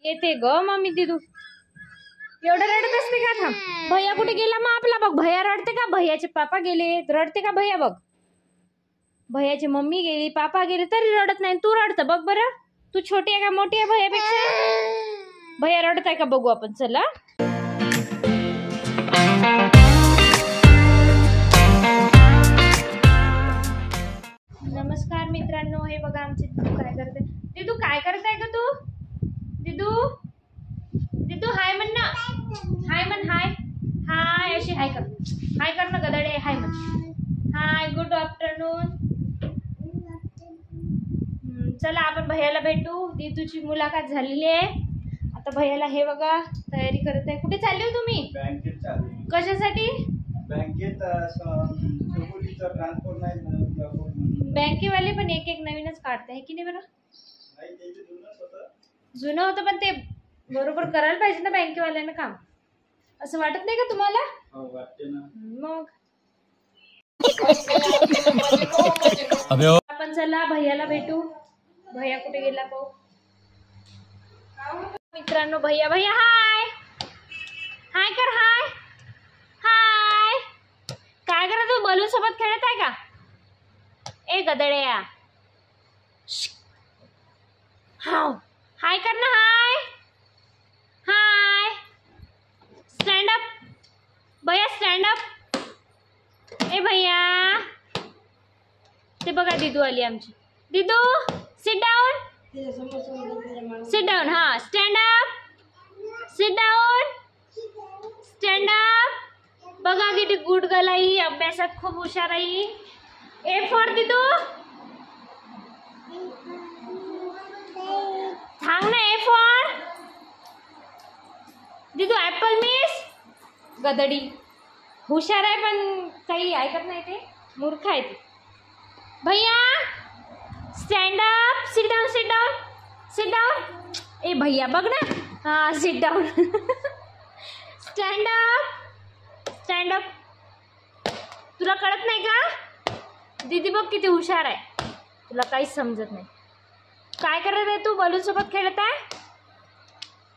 येते ग मम्मी दिदू. एवढं रडत असते का? थांब. भैया कुठे गेला मग आपला? बघ भैया रडते का? भैयाचे पापा गेले. रडते का भैया? बघ भैयाची मम्मी गेली, पापा गेले तरी रडत नाही. तू रडत बघ बरं. तू छोटी आहे का मोठी आहे भैयापेक्षा? भैया रडत आहे का बघू आपण. चला नमस्कार मित्रांनो. हे बघा आमचे दिदू काय करते. दिदू काय करताय ग तू? दिदू दिदू हाय म्हण ना. हाय म्हण. हाय हाय अशी हाय कर. हाय कर ना गदडे. हाय म्हण. Hi good afternoon. चला आपण भैयाला भेटू. दिदूची मुलाखत झालेली आहे. आता भैयाला हे बघा तयारी करत आहे. कुठे चालले हो तुम्ही? बँकेत चालले. कशासाठी? बँकेत चोरीचं ट्रान्सफर नाही झालं. बँकेवाले पण एक एक नवीनच काढते आहे की नाही बरं? नाही ते जुनंच होतं. जुनं होतं पण ते बरोबर करायला पाहिजे ना बँकेवाल्यानं काम. असं वाटत नाही का तुम्हाला? हो वाटते ना. मग आपण चला भैयाला भेटू. भैया कुठे गेला पाहू. मित्रांनो भैया भैया हाय हाय कर. हाय हाय. काय करत तू? बलून सोबत खेळत आहे का? ए गदड्या. हाव हाय कर ना. Hi hi. स्टँड अप भैया. Stand up. ए भैया. ते बघा दिदू आली आमची. दिदू सिट डाऊन. Sit down. हा stand up. Sit down. Stand up. बघा किती गुड गर्ल आहे. अभ्यासात खूप हुशार आहे. ए फॉर दिदू. सांग ना. ए फॉर दिदू. Apple miss. गदडी. हुशार आहे पण काही ऐकत नाही. ते मूर्ख आहे ते. भैया stand up. Sit down. Sit down. Sit down. ए भैया बघ ना. हा sit down. Stand up. Stand up. तुला कळत नाही का? दीदी बघ किती हुशार आहे. तुला काहीच समजत नाही. काय करत आहे तू? बलून सोबत खेळत आहे.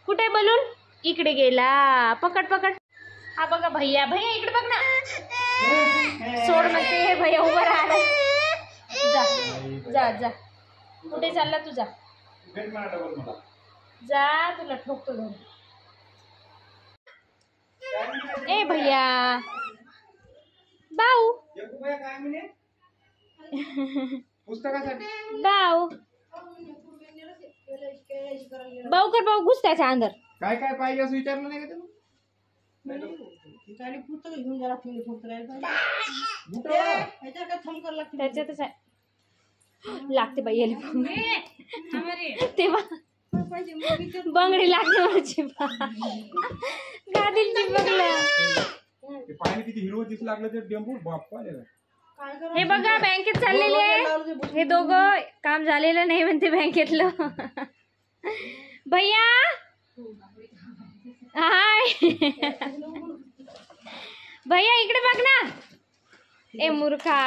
कुठे बलून? इकडे गेला. पकड पकड. हा बघा भैया. भैया इकडे बघ ना. सोड म्हणते. हे भैया उभं राहिला. जा जा जा. कुठे चालला तू? जा जा. तुला ठोकतो घरी. ए भैया बाऊ. पुस्तकासाठी बाऊ बाऊ कर. बाऊ घुस त्याच्या अंदर. काय काय पाहिजे असं विचारलं नाही का त्याच्यातच आहे. लागते बाई याला तेव्हा बंगडी लागते माझी. गादील चिपकला. पाणी किती हिरवं दिसू लागलं ते टेम्पो बाप्पा. हे बघा बँकेत चाललेले आहे हे दोघं. काम झालेलं नाही म्हणते बँकेतलं. भैया हाय. भैया इकडे बघ ना. ए मूर्खा.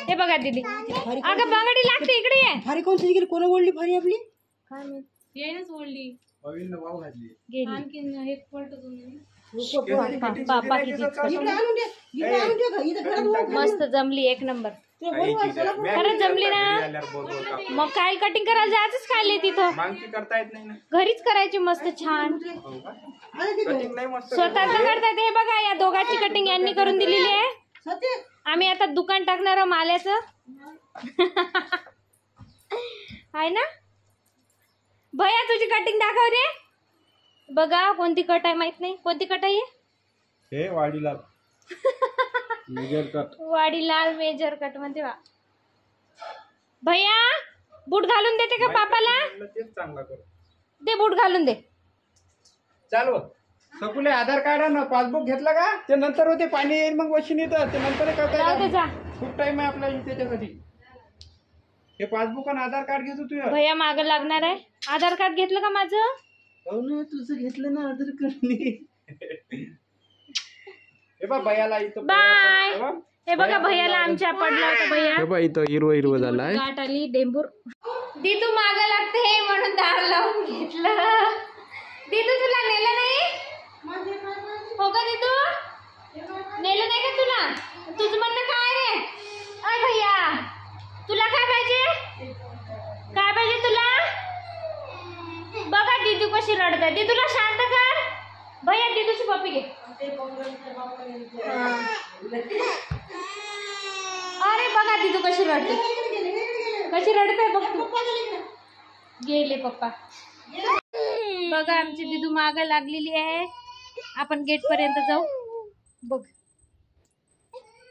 हे बघा दीदी. अगं बंगडी लागते. इकडे ये. फारी कोण गेली? कोण ओढली फारी आपली? येणच ओढली. वाव घातली. गेली. आणखीन हे पापा किती मस्त जमली. एक नंबर. खरंच जमली ना. मग काय कटिंग करायला जायचंच खायला तिथं. करता येत नाही ना. घरीच करायची मस्त छान. स्वतःच करतात. हे बघा या दोघांची कटिंग यांनी करून दिलेली आहे. आम्ही आता दुकान टाकणार माल्याचं. आहे ना भैया? तुझी कटिंग दाखव रे. बघा कोणती कट आहे. माहित नाही कोणती कट आहे. हे Vadilal major cut. Vadilal major cut म्हणते वा. भैया बूट घालून देते का पापाला? तेच चांगला कर. दे बूट घालून दे. चालू सकुले आधार कार्ड आणि पासबुक घेतला का? ते नंतर होते. पाणी येईल मग वशीन येतं ते नंतर करता. खूप टाइम आहे आपला त्याच्यासाठी. हे पासबुक आणि आधार कार्ड घेतो तू. भैया मागं लागणार आहे. आधार कार्ड घेतलं का माझं? हो ना तुझं घेतलं ना आधार कार्ड. हे बघ भैयाला इथं. बाय. हे बघा भैयाला आमच्या पडला होता. भैया हे बघ इथं हिरवं हिरवं झालाय. गाठ आली. डेंबूर. दी तू मागं लागते म्हणून दार लावून घेतलं. दिदू कशी रडत आहे. दिदूला शांत कर. भैया दिदूची पप्पी घे. अरे बघा दिदू कशी रडते. कशी रडते बघ तू. गेले पप्पा. बघा आमची दिदू मागे लागलेली आहे. आपण गेट पर्यंत जाऊ. बघ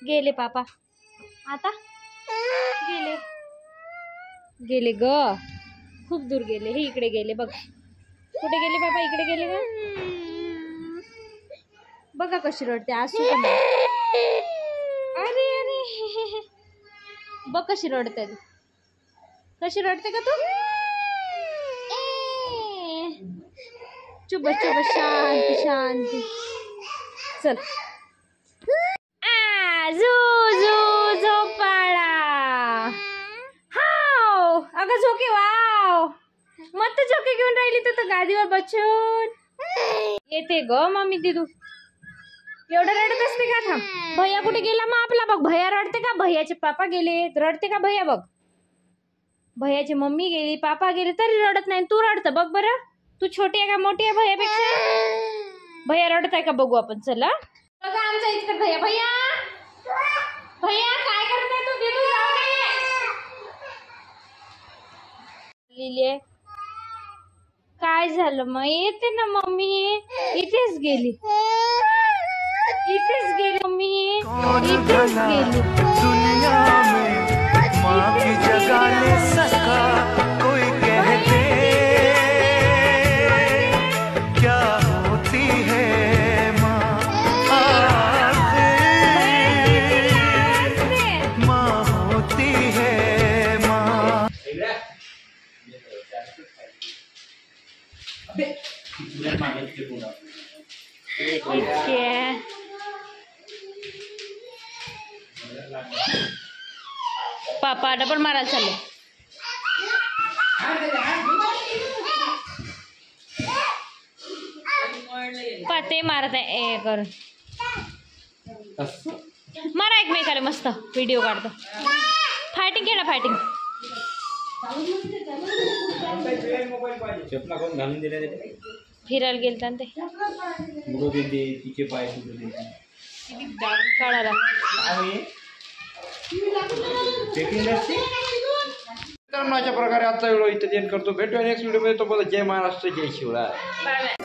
गेले पापा. आता गेले. गेले ग. खूप दूर गेले. हे इकडे गेले बघ. कुठे गेले बाबा. इकडे गेले का. बघा कशी रडते. आसू पण आहे. अरे अरे बघ कशी रडते. कशी रडते का तू. चुप चुप शांती शांती. चल झोपाळा. हाव अगं झोके. वाव मस्त झोके घेऊन राहिली तू तर गादीवर बसून. येते ग मम्मी दिदू. एवढं रडत असते का. थांब. भैया कुठे गेला मग आपला. बघ भैया रडते का. भैयाचे पापा गेले. रडते का भैया. बघ भैयाची मम्मी गेली. पापा गेले तरी रडत नाही. तू रडतं बघ बरं. तू छोटी आहे का मोठी आहे भैयापेक्षा. भैया रडत आहे का बघू आपण. चला बघा आमचा इतकं भैया. भैया भैया काय करताय तू. दिदू जाऊ दे. काय झालं मग. येते ना मम्मी. इथेच गेली. इथेच गेली मम्मी. इथेच गेली. दुनिया में माँ की जगह ले सका कोई कहते क्या होती है माँ. माँ होती है माँ. पापा डबल मारायला चालले. ते मारत आहे करून. मारा एकमेकाला. मस्त व्हिडिओ काढतो. फायटिंग केलं फायटिंग. चपला कोण घालून दिले. फिरायला गेलता ते. तिचे पाय काढायला. तर अशा प्रकारे आजचा व्हिडिओ इथे एंड करतो. भेटूया नेक्स्ट व्हिडिओ मध्ये. तो बोला जय महाराष्ट्र जय शिवराय. Bye bye.